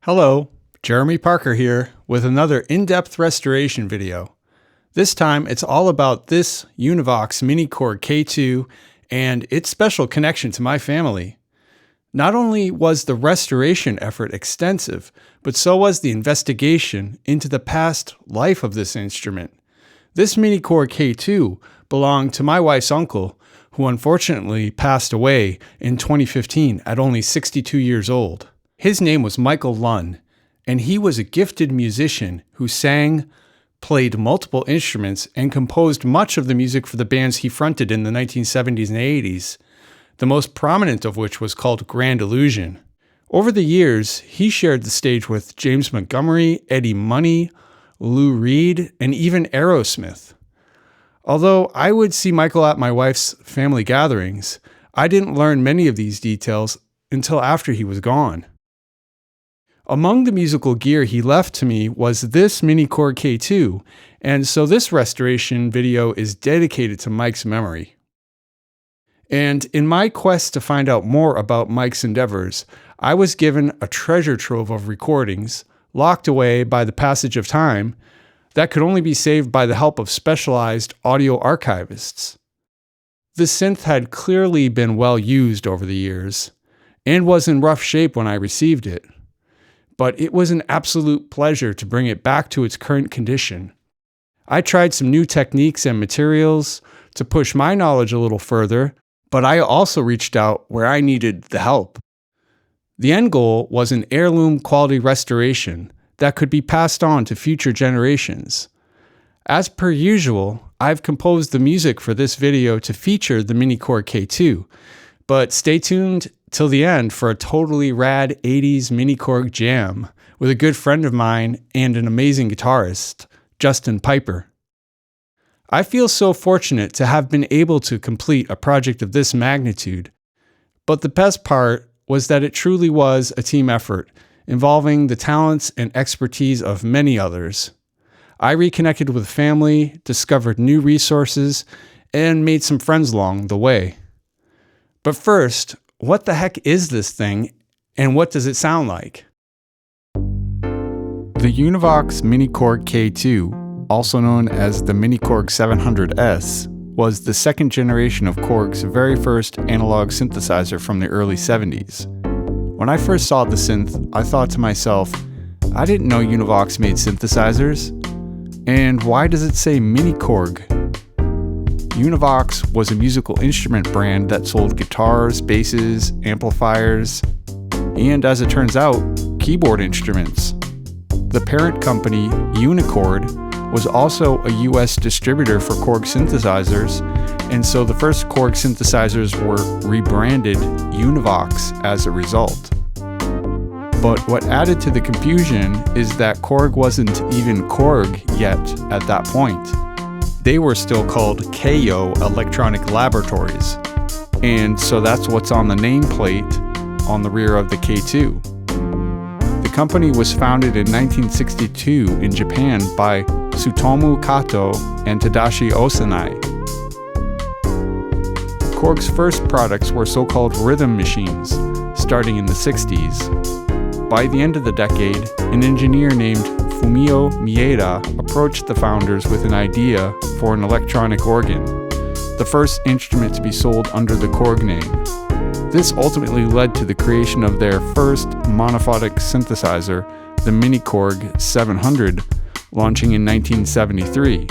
Hello, Jeremy Parker here with another in-depth restoration video. This time it's all about this Univox Mini-Korg K-2 and its special connection to my family. Not only was the restoration effort extensive, but so was the investigation into the past life of this instrument. This Mini-Korg K-2 belonged to my wife's uncle, who unfortunately passed away in 2015 at only 62 years old. His name was Michael Lunn, and he was a gifted musician who sang, played multiple instruments, and composed much of the music for the bands he fronted in the 1970s and 80s, the most prominent of which was called Grand Illusion. Over the years, he shared the stage with James Montgomery, Eddie Money, Lou Reed, and even Aerosmith. Although I would see Michael at my wife's family gatherings, I didn't learn many of these details until after he was gone. Among the musical gear he left to me was this Mini-Korg K-2, and so this restoration video is dedicated to Mike's memory. And in my quest to find out more about Mike's endeavors, I was given a treasure trove of recordings, locked away by the passage of time, that could only be saved by the help of specialized audio archivists. The synth had clearly been well used over the years, and was in rough shape when I received it. But it was an absolute pleasure to bring it back to its current condition. I tried some new techniques and materials to push my knowledge a little further, but I also reached out where I needed the help. The end goal was an heirloom quality restoration that could be passed on to future generations. As per usual, I've composed the music for this video to feature the Mini-Korg K-2, but stay tuned till the end for a totally rad 80s Mini-Korg jam with a good friend of mine and an amazing guitarist, Justin Piper. I feel so fortunate to have been able to complete a project of this magnitude, but the best part was that it truly was a team effort involving the talents and expertise of many others. I reconnected with family, discovered new resources, and made some friends along the way. But first, what the heck is this thing, and what does it sound like? The Univox Mini-Korg K-2, also known as the Mini-Korg 700S, was the second generation of Korg's very first analog synthesizer from the early 70s. When I first saw the synth, I thought to myself, I didn't know Univox made synthesizers. And why does it say Mini-Korg? Univox was a musical instrument brand that sold guitars, basses, amplifiers, and as it turns out, keyboard instruments. The parent company, Unicord, was also a US distributor for Korg synthesizers, and so the first Korg synthesizers were rebranded Univox as a result. But what added to the confusion is that Korg wasn't even Korg yet at that point. They were still called KO Electronic Laboratories, and so that's what's on the nameplate on the rear of the K2. The company was founded in 1962 in Japan by Tsutomu Kato and Tadashi Osanai. Korg's first products were so-called rhythm machines, starting in the 60s. By the end of the decade, an engineer named Fumio Mieda approached the founders with an idea for an electronic organ, the first instrument to be sold under the Korg name. This ultimately led to the creation of their first monophonic synthesizer, the Mini-Korg 700, launching in 1973.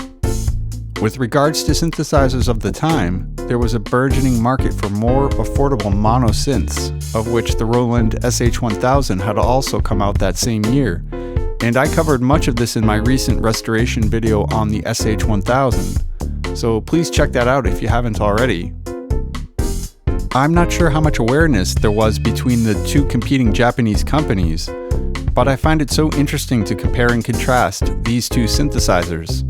With regards to synthesizers of the time, there was a burgeoning market for more affordable mono synths, of which the Roland SH-1000 had also come out that same year. And I covered much of this in my recent restoration video on the SH-1000, so please check that out if you haven't already. I'm not sure how much awareness there was between the two competing Japanese companies, but I find it so interesting to compare and contrast these two synthesizers.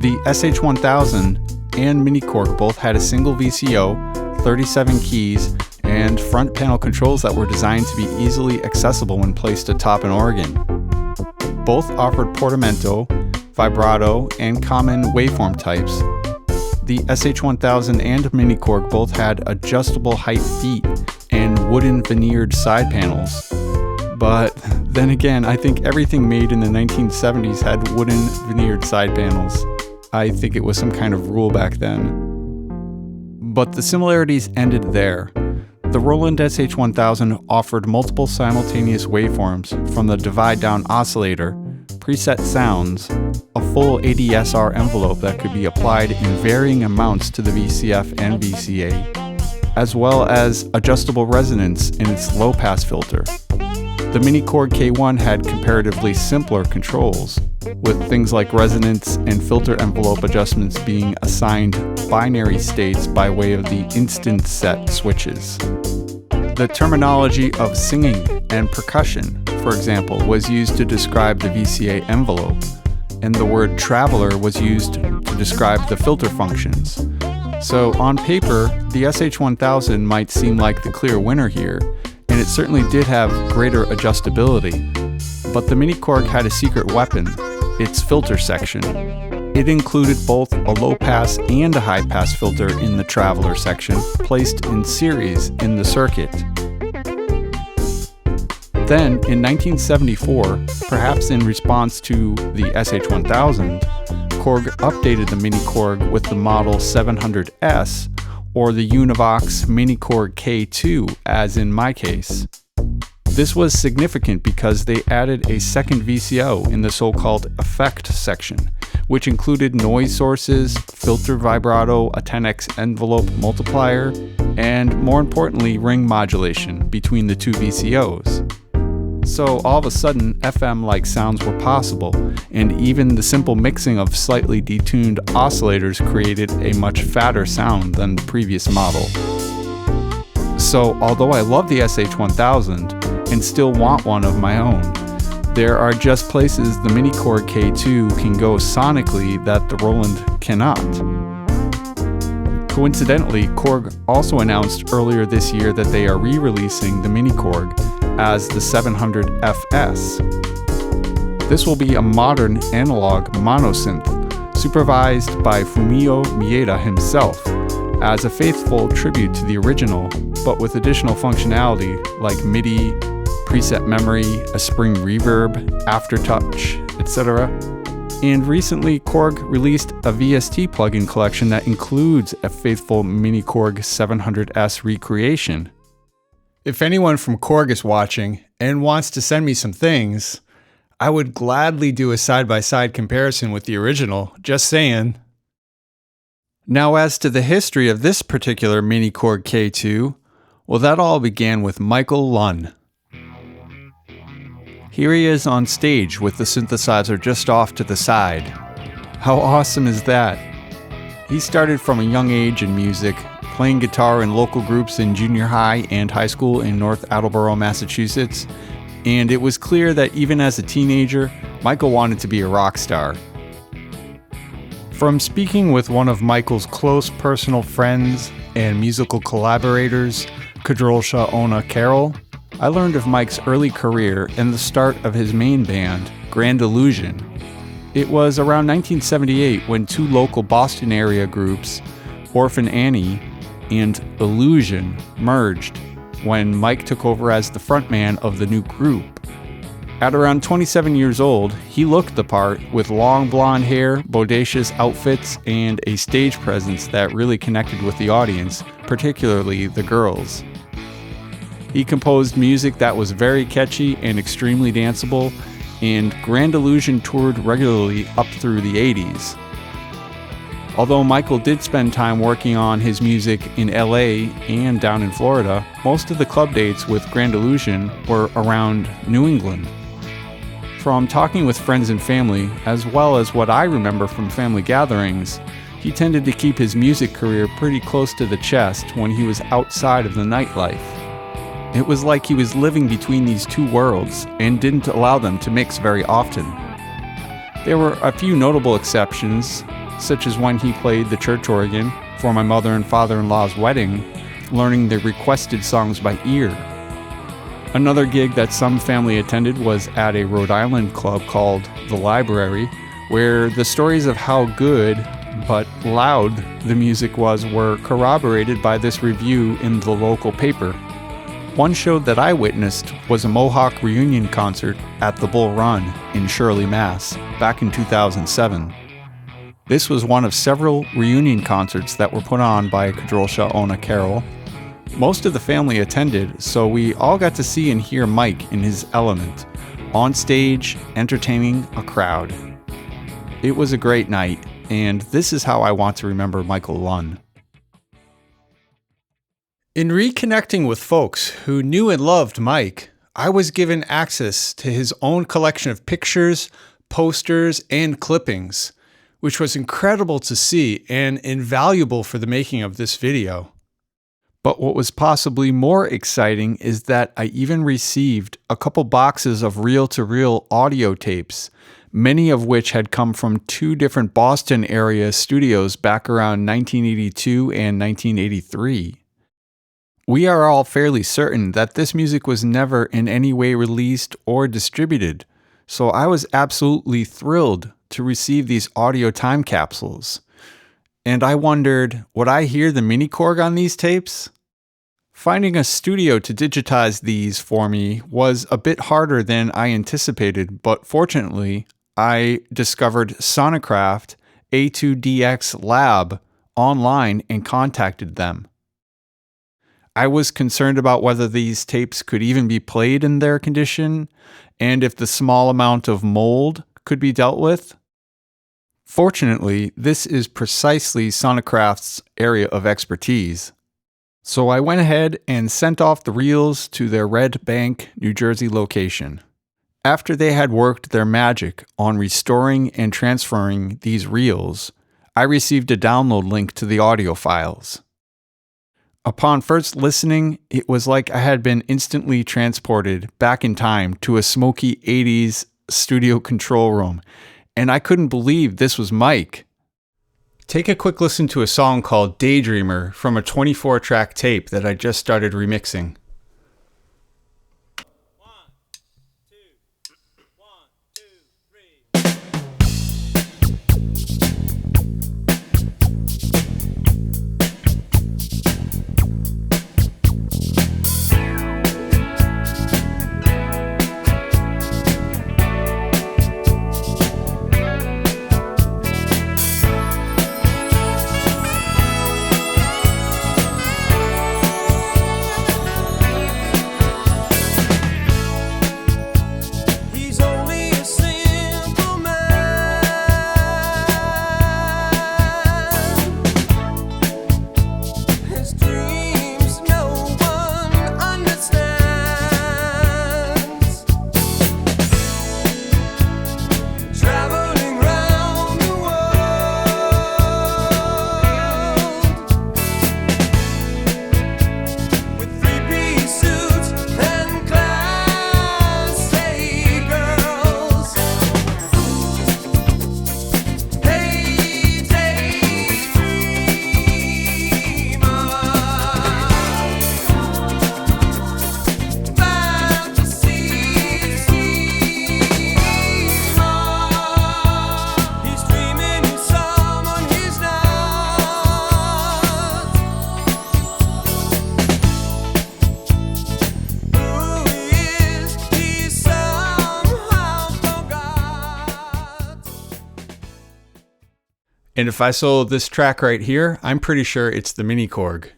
The SH-1000 and Mini-Korg both had a single VCO, 37 keys, and front panel controls that were designed to be easily accessible when placed atop an organ. Both offered portamento, vibrato, and common waveform types. The SH-1000 and Mini-Korg both had adjustable height feet and wooden veneered side panels. But Then again, I think everything made in the 1970s had wooden veneered side panels. I think it was some kind of rule back then. But the similarities ended there. The Roland SH-1000 offered multiple simultaneous waveforms from the divide-down oscillator, preset sounds, a full ADSR envelope that could be applied in varying amounts to the VCF and VCA, as well as adjustable resonance in its low-pass filter. The Mini-Korg K1 had comparatively simpler controls, with things like resonance and filter envelope adjustments being assigned binary states by way of the instant set switches. The terminology of singing and percussion, for example, was used to describe the VCA envelope, and the word traveler was used to describe the filter functions. So on paper, the SH-1000 might seem like the clear winner here, and it certainly did have greater adjustability, but the Mini-Korg had a secret weapon, its filter section. It included both a low-pass and a high-pass filter in the Traveler section, placed in series in the circuit. Then, in 1974, perhaps in response to the SH-1000, Korg updated the Mini-Korg with the model 700S, or the Univox Mini-Korg K-2, as in my case. This was significant because they added a second VCO in the so-called effect section, which included noise sources, filter vibrato, a 10x envelope multiplier, and more importantly, ring modulation between the two VCOs. So all of a sudden, FM-like sounds were possible, and even the simple mixing of slightly detuned oscillators created a much fatter sound than the previous model. So although I love the SH-1000 and still want one of my own, there are just places the Mini-Korg K2 can go sonically that the Roland cannot. Coincidentally, Korg also announced earlier this year that they are re-releasing the Mini-Korg as the 700FS. This will be a modern analog monosynth, supervised by Fumio Maeda himself, as a faithful tribute to the original, but with additional functionality like MIDI, preset memory, a spring reverb, aftertouch, etc. And recently, Korg released a VST plugin collection that includes a faithful Mini-Korg 700S recreation. If anyone from Korg is watching and wants to send me some things, I would gladly do a side-by-side comparison with the original, just saying. Now as to the history of this particular Mini-Korg K2, well, that all began with Michael Lunn. Here he is on stage with the synthesizer just off to the side. How awesome is that? He started from a young age in music, playing guitar in local groups in junior high and high school in North Attleboro, Massachusetts, and it was clear that even as a teenager, Michael wanted to be a rock star. From speaking with one of Michael's close personal friends and musical collaborators, Kadrolsha Ona Carole, I learned of Mike's early career and the start of his main band, Grand Illusion. It was around 1978 when two local Boston area groups, Orphan Annie and Illusion, merged, when Mike took over as the frontman of the new group. At around 27 years old, he looked the part with long blonde hair, bodacious outfits, and a stage presence that really connected with the audience, particularly the girls. He composed music that was very catchy and extremely danceable, and Grand Illusion toured regularly up through the 80s. Although Michael did spend time working on his music in LA and down in Florida, most of the club dates with Grand Illusion were around New England. From talking with friends and family, as well as what I remember from family gatherings, he tended to keep his music career pretty close to the chest when he was outside of the nightlife. It was like he was living between these two worlds and didn't allow them to mix very often. There were a few notable exceptions, such as when he played the church organ for my mother and father-in-law's wedding, learning the requested songs by ear. Another gig that some family attended was at a Rhode Island club called The Library, where the stories of how good but loud the music was were corroborated by this review in the local paper. One show that I witnessed was a Mohawk reunion concert at the Bull Run in Shirley, Mass, back in 2007. This was one of several reunion concerts that were put on by Kadrolsha Ona Carole. Most of the family attended, so we all got to see and hear Mike in his element, on stage, entertaining a crowd. It was a great night, and this is how I want to remember Michael Lunn. In reconnecting with folks who knew and loved Mike, I was given access to his own collection of pictures, posters, and clippings, which was incredible to see and invaluable for the making of this video. But what was possibly more exciting is that I even received a couple boxes of reel-to-reel audio tapes, many of which had come from two different Boston area studios back around 1982 and 1983. We are all fairly certain that this music was never in any way released or distributed, so I was absolutely thrilled to receive these audio time capsules. And I wondered, would I hear the Mini-Korg on these tapes? Finding a studio to digitize these for me was a bit harder than I anticipated, but fortunately, I discovered Sonicraft A2DX Lab online and contacted them. I was concerned about whether these tapes could even be played in their condition, and if the small amount of mold could be dealt with. Fortunately, this is precisely Sonicraft's area of expertise. So I went ahead and sent off the reels to their Red Bank, New Jersey location. After they had worked their magic on restoring and transferring these reels, I received a download link to the audio files. Upon first listening, it was like I had been instantly transported back in time to a smoky 80s studio control room, and I couldn't believe this was Mike. Take a quick listen to a song called Daydreamer from a 24-track tape that I just started remixing. And if I sold this track right here, I'm pretty sure it's the Mini-Korg.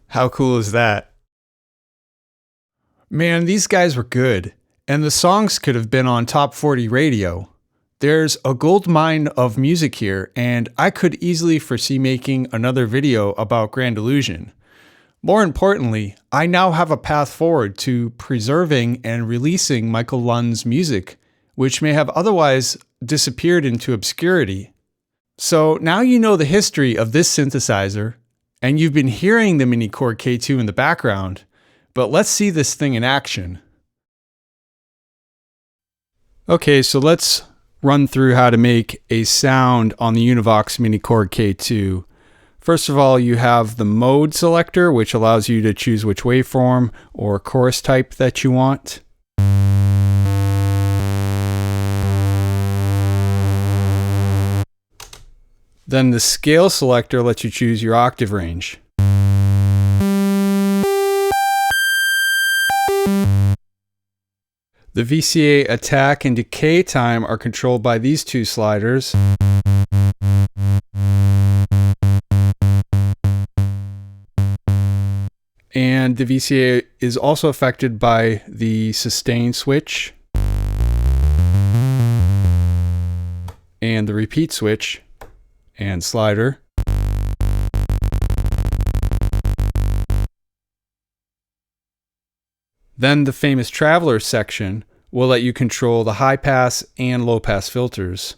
How cool is that? Man, these guys were good, and the songs could have been on Top 40 radio. There's a gold mine of music here, and I could easily foresee making another video about Grand Illusion. More importantly, I now have a path forward to preserving and releasing Michael Lunn's music, which may have otherwise disappeared into obscurity. So now you know the history of this synthesizer, and you've been hearing the Mini-Korg K-2 in the background, but let's see this thing in action. Okay, so let's run through how to make a sound on the Univox Mini-Korg K-2. First of all, you have the mode selector, which allows you to choose which waveform or chorus type that you want. Then the scale selector lets you choose your octave range. The VCA attack and decay time are controlled by these two sliders. And the VCA is also affected by the sustain switch and the repeat switch and slider. Then the famous Traveler section will let you control the high pass and low pass filters.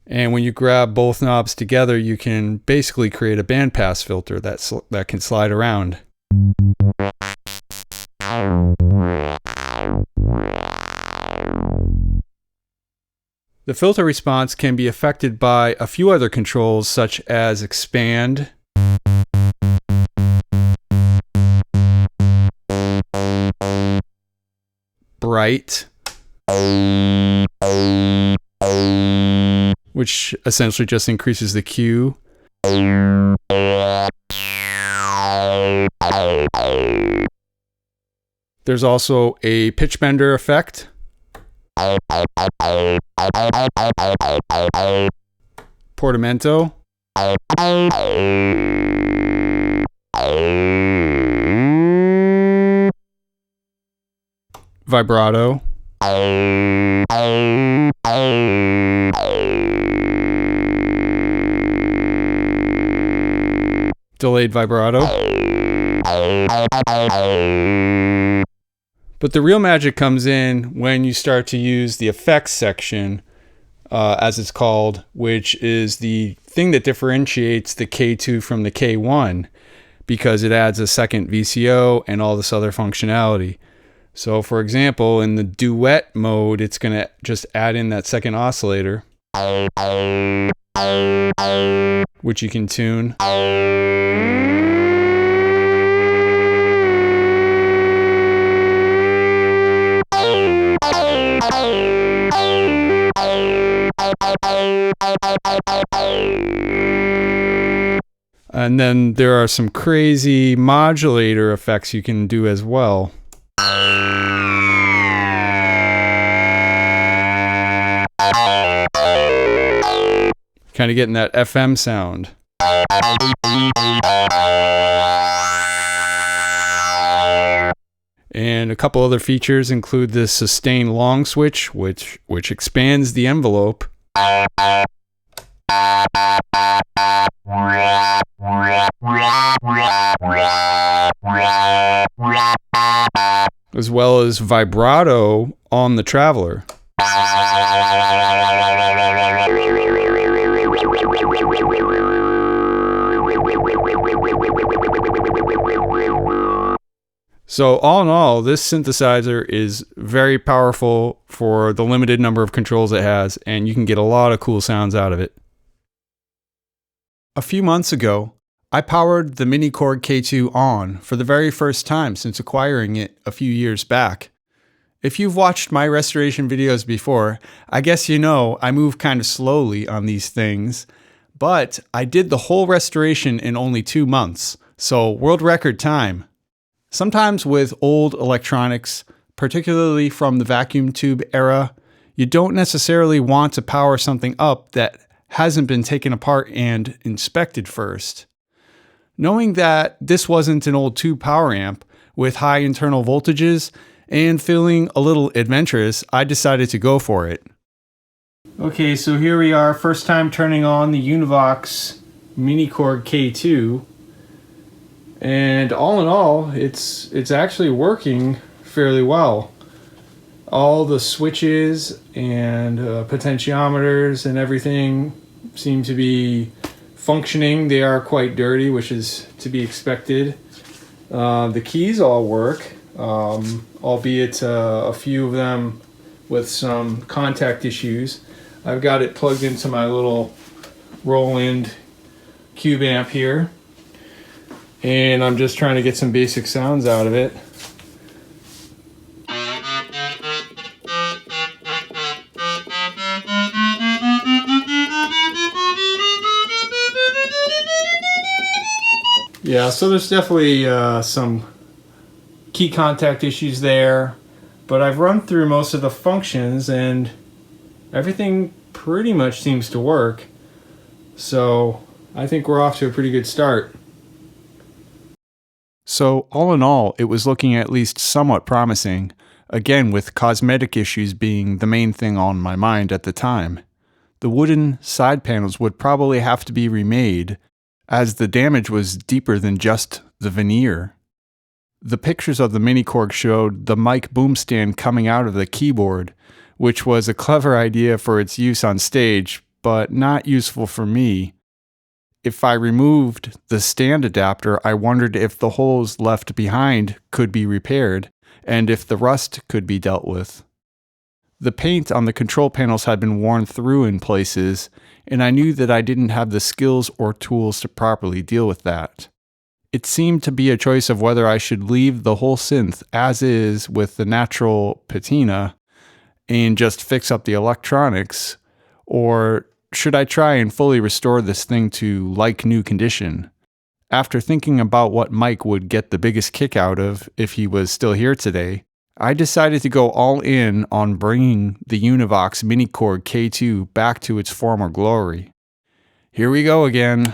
And when you grab both knobs together, you can basically create a bandpass filter that can slide around. The filter response can be affected by a few other controls such as expand, bright, which essentially just increases the Q, there's also a pitch bender effect, portamento, vibrato, delayed vibrato. But the real magic comes in when you start to use the effects section, as it's called, which is the thing that differentiates the K2 from the K1, because it adds a second VCO and all this other functionality. So for example, in the duet mode, it's going to just add in that second oscillator, which you can tune. And then there are some crazy modulator effects you can do as well. Kind of getting that FM sound. And a couple other features include the sustain long switch, which expands the envelope. As well as vibrato on the Traveler. So all in all, this synthesizer is very powerful for the limited number of controls it has, and you can get a lot of cool sounds out of it. A few months ago, I powered the Mini-Korg K-2 on for the very first time since acquiring it a few years back. If you've watched my restoration videos before, I guess you know I move kind of slowly on these things, but I did the whole restoration in only 2 months, so world record time. Sometimes with old electronics, particularly from the vacuum tube era, you don't necessarily want to power something up that hasn't been taken apart and inspected first. Knowing that this wasn't an old tube power amp with high internal voltages and feeling a little adventurous, I decided to go for it. Okay, so here we are, first time turning on the Univox Mini-Korg K-2. And all in all, it's actually working fairly well. All the switches and potentiometers and everything seem to be functioning. They are quite dirty, which is to be expected. The keys all work, albeit a few of them with some contact issues. I've got it plugged into my little Roland cube amp here, and I'm just trying to get some basic sounds out of it. Yeah, so there's definitely some key contact issues there, but I've run through most of the functions and everything pretty much seems to work. So I think we're off to a pretty good start. So all in all, it was looking at least somewhat promising, again with cosmetic issues being the main thing on my mind at the time. The wooden side panels would probably have to be remade, as the damage was deeper than just the veneer. The pictures of the Mini-Korg showed the mic boom stand coming out of the keyboard, which was a clever idea for its use on stage, but not useful for me. If I removed the stand adapter, I wondered if the holes left behind could be repaired, and if the rust could be dealt with. The paint on the control panels had been worn through in places, and I knew that I didn't have the skills or tools to properly deal with that. It seemed to be a choice of whether I should leave the whole synth as is with the natural patina and just fix up the electronics, or should I try and fully restore this thing to like new condition? After thinking about what Mike would get the biggest kick out of if he was still here today, I decided to go all in on bringing the Univox Mini-Korg K-2 back to its former glory. Here we go again.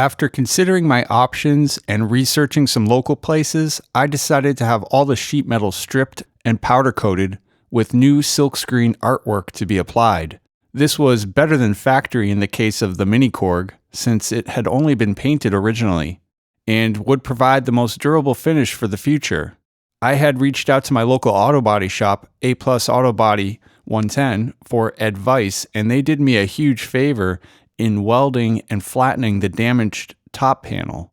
After considering my options and researching some local places, I decided to have all the sheet metal stripped and powder coated with new silkscreen artwork to be applied. This was better than factory in the case of the Mini-Korg, since it had only been painted originally, and would provide the most durable finish for the future. I had reached out to my local auto body shop, A+ Auto Body 110, for advice, and they did me a huge favor in welding and flattening the damaged top panel.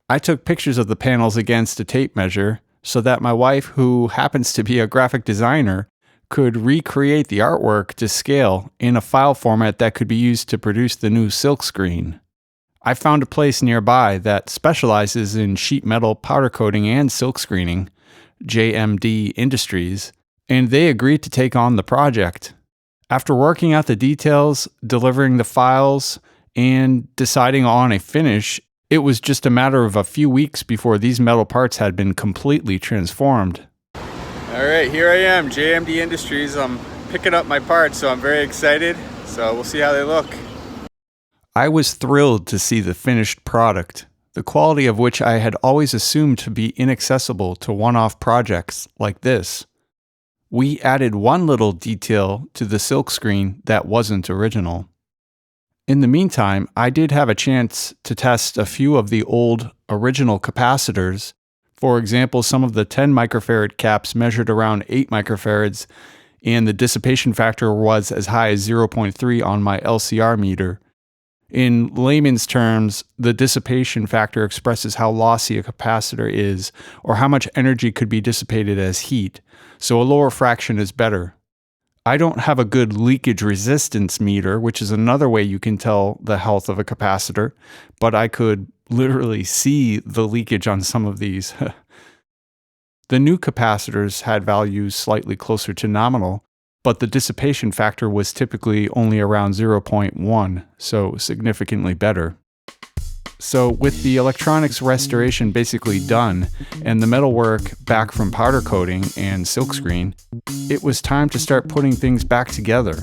I took pictures of the panels against a tape measure so that my wife, who happens to be a graphic designer, could recreate the artwork to scale in a file format that could be used to produce the new silkscreen. I found a place nearby that specializes in sheet metal powder coating and silkscreening, JMD Industries, and they agreed to take on the project. After working out the details, delivering the files, and deciding on a finish, it was just a matter of a few weeks before these metal parts had been completely transformed. Alright, here I am, JMD Industries. I'm picking up my parts, so I'm very excited. So we'll see how they look. I was thrilled to see the finished product, the quality of which I had always assumed to be inaccessible to one-off projects like this. We added one little detail to the silkscreen that wasn't original. In the meantime, I did have a chance to test a few of the old original capacitors. For example, some of the 10 microfarad caps measured around 8 microfarads, and the dissipation factor was as high as 0.3 on my LCR meter. In layman's terms, the dissipation factor expresses how lossy a capacitor is, or how much energy could be dissipated as heat, so a lower fraction is better. I don't have a good leakage resistance meter, which is another way you can tell the health of a capacitor, but I could literally see the leakage on some of these. The new capacitors had values slightly closer to nominal, but the dissipation factor was typically only around 0.1, so significantly better. So with the electronics restoration basically done, and the metalwork back from powder coating and silkscreen, it was time to start putting things back together.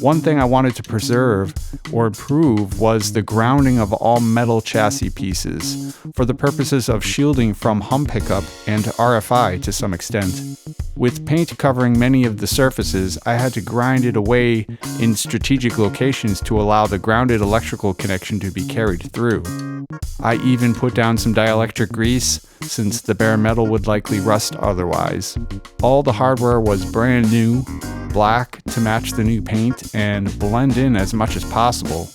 One thing I wanted to preserve or improve was the grounding of all metal chassis pieces, for the purposes of shielding from hum pickup and RFI to some extent. With paint covering many of the surfaces, I had to grind it away in strategic locations to allow the grounded electrical connection to be carried through. I even put down some dielectric grease, since the bare metal would likely rust otherwise. All the hardware was brand new, black to match the new paint, and blend in as much as possible.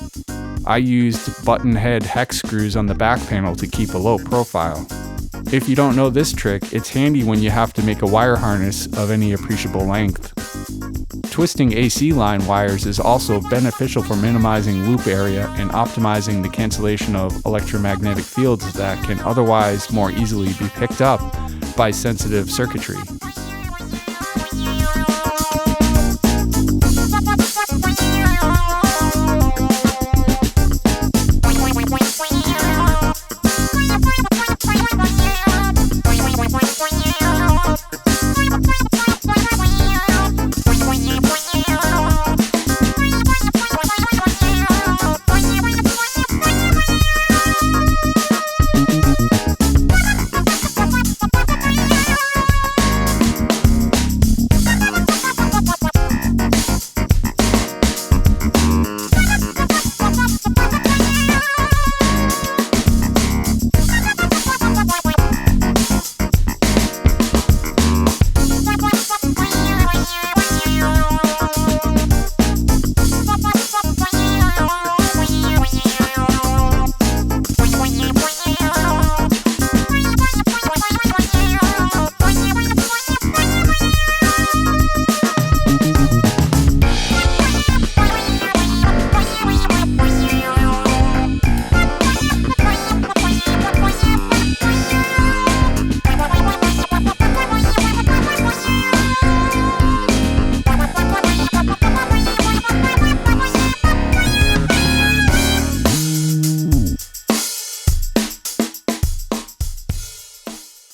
I used button head hex screws on the back panel to keep a low profile. If you don't know this trick, it's handy when you have to make a wire harness of any appreciable length. Twisting AC line wires is also beneficial for minimizing loop area and optimizing the cancellation of electromagnetic fields that can otherwise more easily be picked up by sensitive circuitry.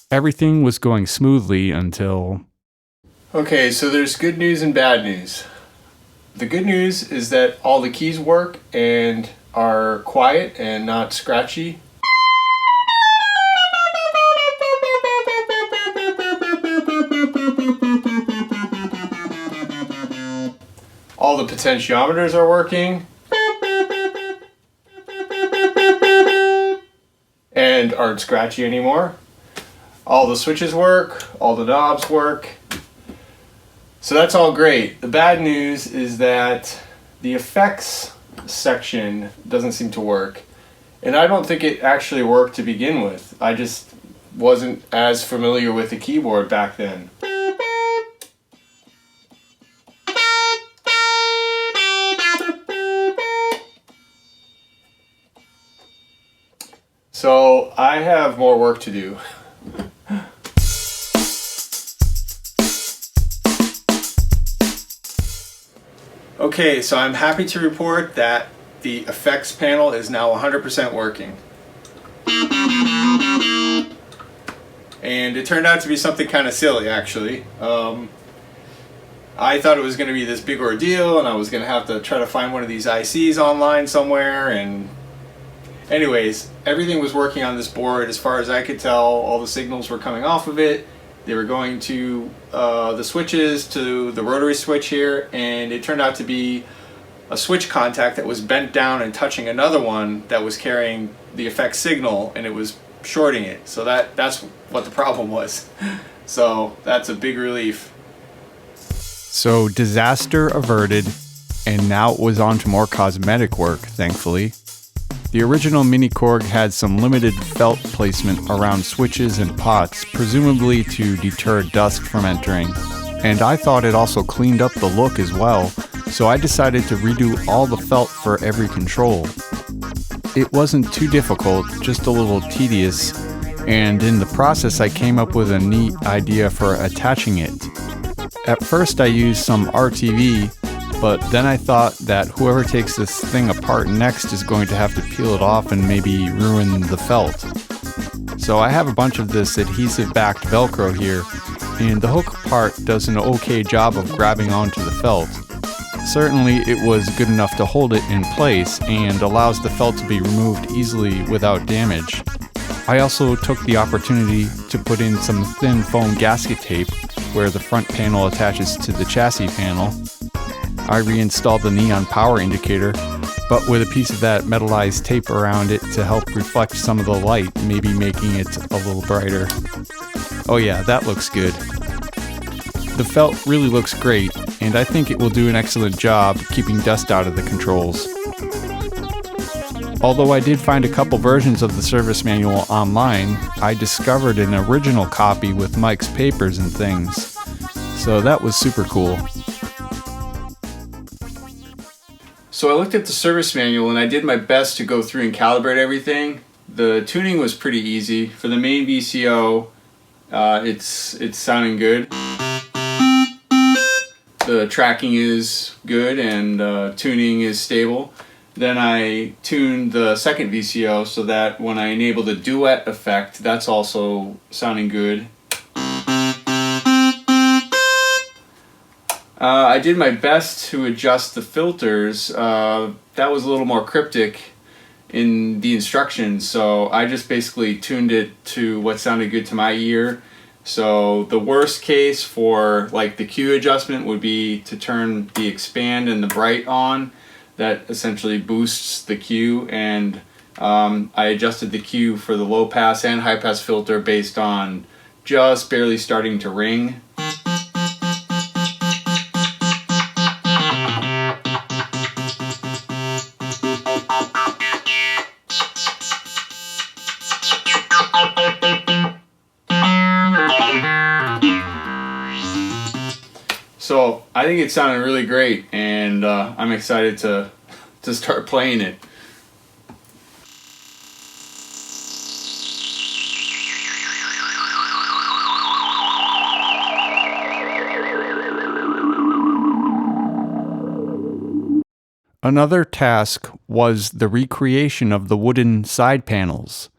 Everything was going smoothly until... Okay, so there's good news and bad news. The good news is that all the keys work and are quiet and not scratchy. All the potentiometers are working and aren't scratchy anymore. All the switches work, all the knobs work. So that's all great. The bad news is that the effects section doesn't seem to work. And I don't think it actually worked to begin with. I just wasn't as familiar with the keyboard back then. So I have more work to do. Okay, so I'm happy to report that the effects panel is now 100% working. And it turned out to be something kind of silly, actually. I thought it was going to be this big ordeal and I was going to have to try to find one of these ICs online somewhere, and anyways, everything was working on this board as far as I could tell. All the signals were coming off of it. They were going to the switches, to the rotary switch here, and it turned out to be a switch contact that was bent down and touching another one that was carrying the effects signal, and it was shorting it. So that's what the problem was. So that's a big relief. So disaster averted, and now it was on to more cosmetic work, thankfully. The original Mini-Korg had some limited felt placement around switches and pots, presumably to deter dust from entering. And I thought it also cleaned up the look as well, so I decided to redo all the felt for every control. It wasn't too difficult, just a little tedious, and in the process I came up with a neat idea for attaching it. At first I used some RTV, but then I thought that whoever takes this thing apart next is going to have to peel it off and maybe ruin the felt. So I have a bunch of this adhesive-backed Velcro here, and the hook part does an okay job of grabbing onto the felt. Certainly it was good enough to hold it in place and allows the felt to be removed easily without damage. I also took the opportunity to put in some thin foam gasket tape where the front panel attaches to the chassis panel. I reinstalled the neon power indicator, but with a piece of that metallized tape around it to help reflect some of the light, maybe making it a little brighter. Oh yeah, that looks good. The felt really looks great, and I think it will do an excellent job keeping dust out of the controls. Although I did find a couple versions of the service manual online, I discovered an original copy with Mike's papers and things. So that was super cool. So I looked at the service manual and I did my best to go through and calibrate everything. The tuning was pretty easy. For the main VCO, it's sounding good. The tracking is good and tuning is stable. Then I tuned the second VCO so that when I enable the duet effect, that's also sounding good. I did my best to adjust the filters. That was a little more cryptic in the instructions, so I just basically tuned it to what sounded good to my ear. So the worst case for like the Q adjustment would be to turn the expand and the bright on. That essentially boosts the Q, and I adjusted the Q for the low pass and high pass filter based on just barely starting to ring. So I think it sounded really great, and I'm excited to start playing it. Another task was the recreation of the wooden side panels.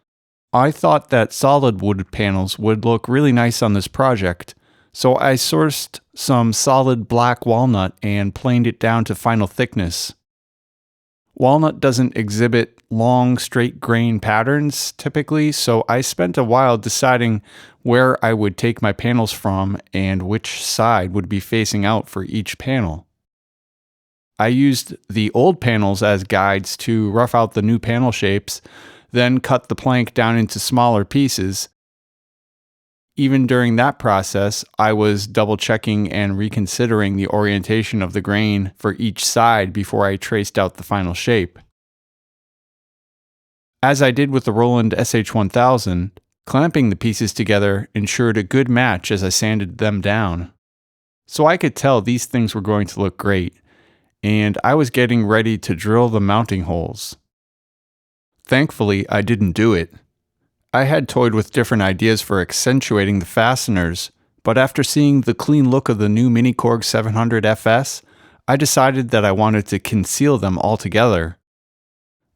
I thought that solid wood panels would look really nice on this project, so I sourced some solid black walnut and planed it down to final thickness. Walnut doesn't exhibit long, straight grain patterns typically, so I spent a while deciding where I would take my panels from and which side would be facing out for each panel. I used the old panels as guides to rough out the new panel shapes, then cut the plank down into smaller pieces. Even during that process, I was double checking and reconsidering the orientation of the grain for each side before I traced out the final shape. As I did with the Roland SH-1000, clamping the pieces together ensured a good match as I sanded them down. So I could tell these things were going to look great, and I was getting ready to drill the mounting holes. Thankfully, I didn't do it. I had toyed with different ideas for accentuating the fasteners, but after seeing the clean look of the new Mini-Korg 700 FS, I decided that I wanted to conceal them altogether.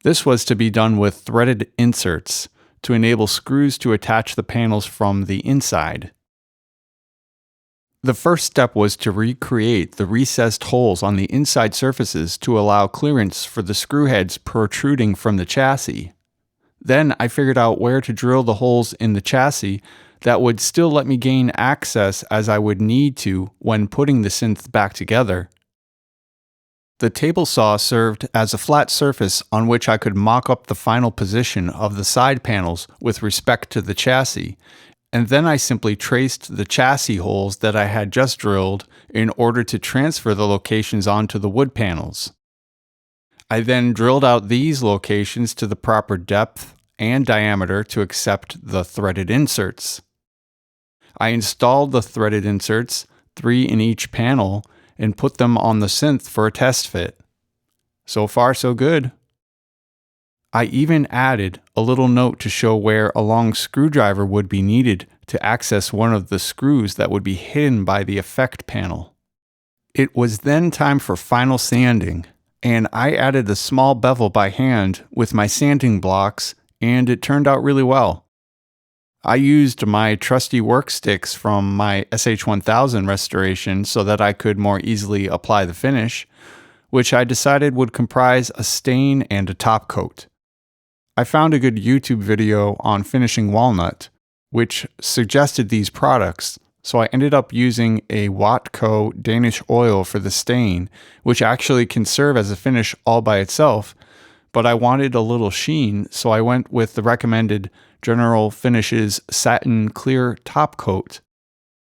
This was to be done with threaded inserts to enable screws to attach the panels from the inside. The first step was to recreate the recessed holes on the inside surfaces to allow clearance for the screw heads protruding from the chassis. Then I figured out where to drill the holes in the chassis that would still let me gain access as I would need to when putting the synth back together. The table saw served as a flat surface on which I could mock up the final position of the side panels with respect to the chassis, and then I simply traced the chassis holes that I had just drilled in order to transfer the locations onto the wood panels. I then drilled out these locations to the proper depth and diameter to accept the threaded inserts. I installed the threaded inserts, 3 in each panel, and put them on the synth for a test fit. So far, so good. I even added a little note to show where a long screwdriver would be needed to access one of the screws that would be hidden by the effect panel. It was then time for final sanding, and I added a small bevel by hand with my sanding blocks, and it turned out really well. I used my trusty work sticks from my SH-1000 restoration so that I could more easily apply the finish, which I decided would comprise a stain and a top coat. I found a good YouTube video on finishing walnut, which suggested these products, so I ended up using a Watco Danish oil for the stain, which actually can serve as a finish all by itself, but I wanted a little sheen, so I went with the recommended General Finishes Satin Clear Top Coat.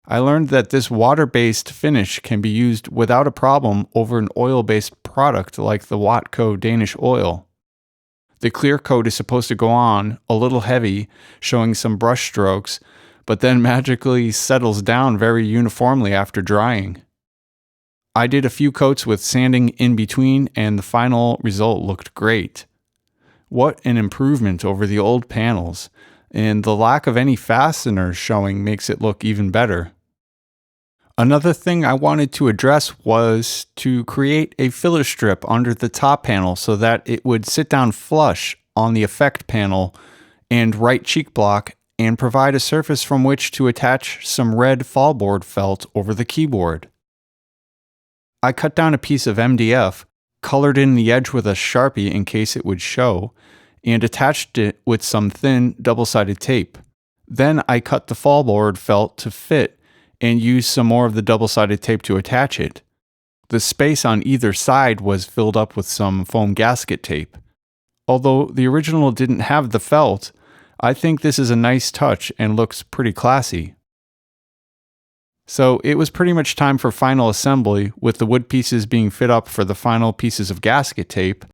I learned that this water-based finish can be used without a problem over an oil-based product like the Watco Danish oil. The clear coat is supposed to go on a little heavy, showing some brush strokes, but then magically settles down very uniformly after drying. I did a few coats with sanding in between, and the final result looked great. What an improvement over the old panels, and the lack of any fasteners showing makes it look even better. Another thing I wanted to address was to create a filler strip under the top panel so that it would sit down flush on the effect panel and right cheek block and provide a surface from which to attach some red fallboard felt over the keyboard. I cut down a piece of MDF, colored in the edge with a Sharpie in case it would show, and attached it with some thin double-sided tape. Then I cut the fallboard felt to fit and used some more of the double-sided tape to attach it. The space on either side was filled up with some foam gasket tape. Although the original didn't have the felt, I think this is a nice touch and looks pretty classy. So it was pretty much time for final assembly, with the wood pieces being fit up for the final pieces of gasket tape.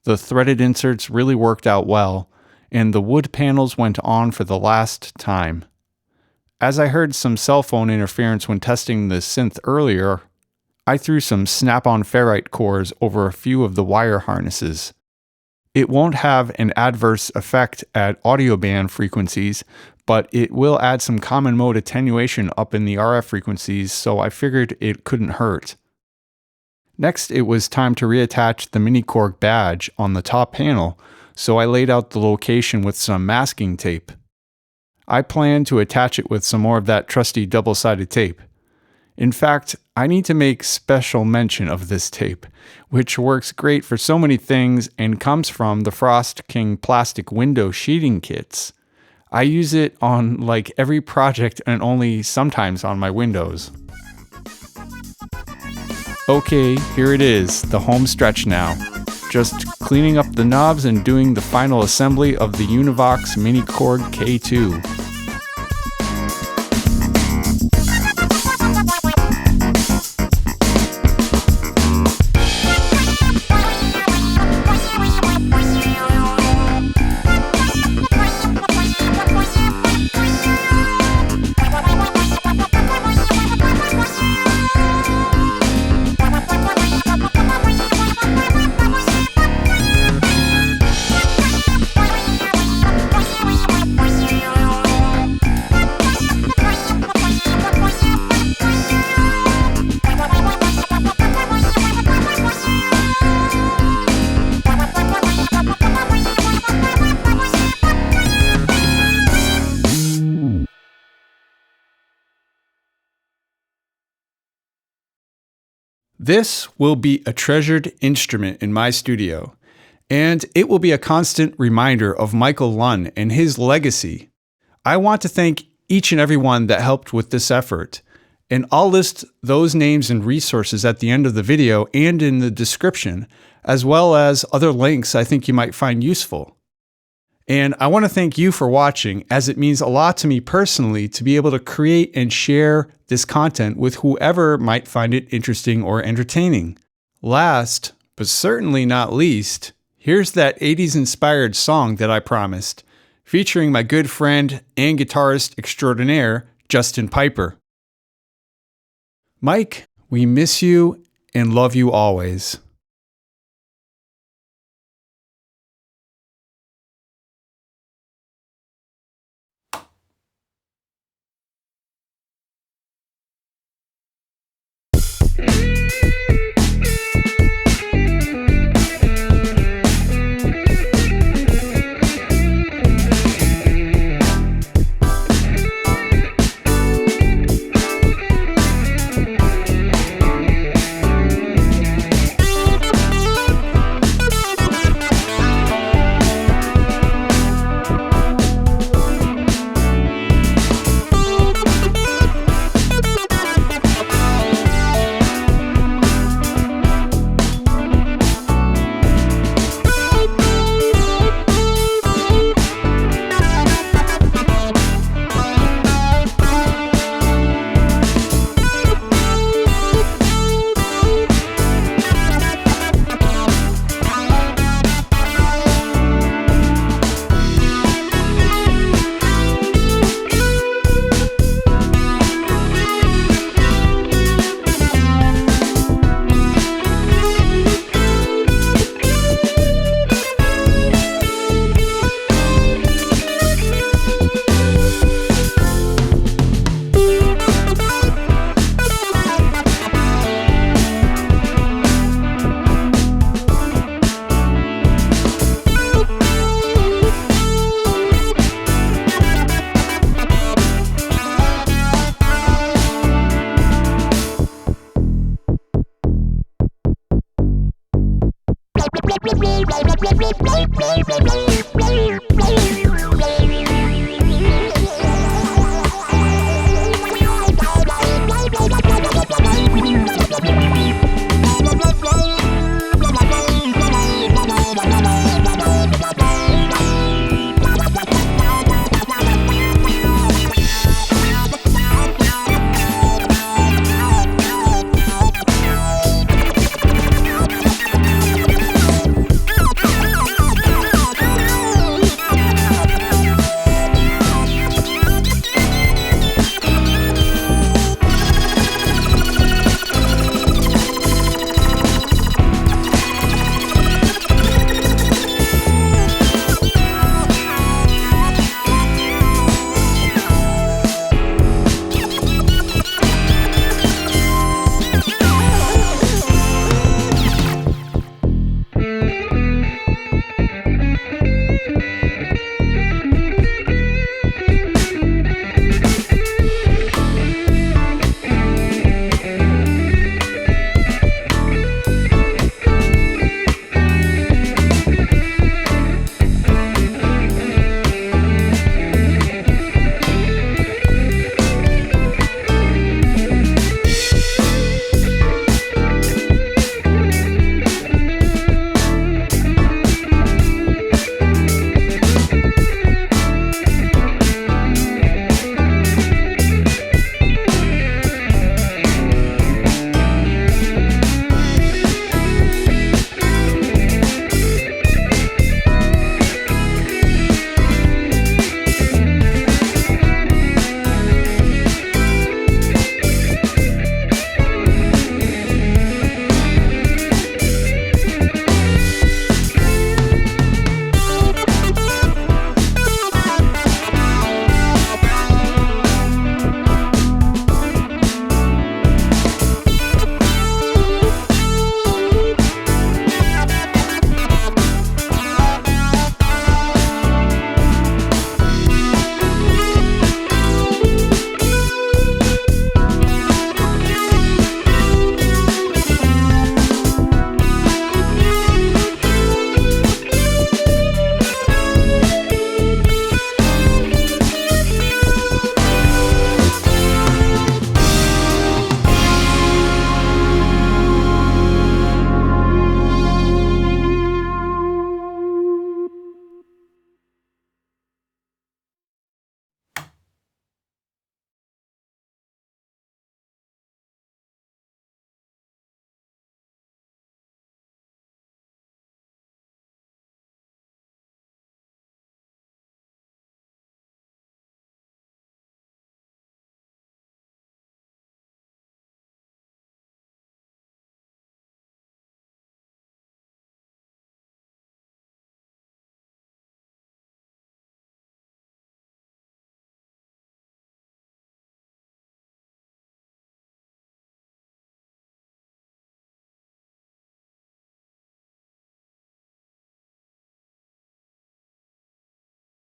The threaded inserts really worked out well, and the wood panels went on for the last time. As I heard some cell phone interference when testing the synth earlier, I threw some snap-on ferrite cores over a few of the wire harnesses. It won't have an adverse effect at audio band frequencies, but it will add some common mode attenuation up in the RF frequencies, so I figured it couldn't hurt. Next, it was time to reattach the Mini-Korg badge on the top panel, so I laid out the location with some masking tape. I planned to attach it with some more of that trusty double-sided tape. In fact, I need to make special mention of this tape, which works great for so many things and comes from the Frost King plastic window sheeting kits. I use it on like every project and only sometimes on my windows. Okay, here it is, the home stretch now. Just cleaning up the knobs and doing the final assembly of the Univox Mini-Korg K-2. This will be a treasured instrument in my studio, and it will be a constant reminder of Michael Lunn and his legacy. I want to thank each and every one that helped with this effort, and I'll list those names and resources at the end of the video and in the description, as well as other links I think you might find useful. And I want to thank you for watching, as it means a lot to me personally to be able to create and share this content with whoever might find it interesting or entertaining. Last, but certainly not least, here's that 80s inspired song that I promised, featuring my good friend and guitarist extraordinaire, Justin Piper. Mike, we miss you and love you always. Play.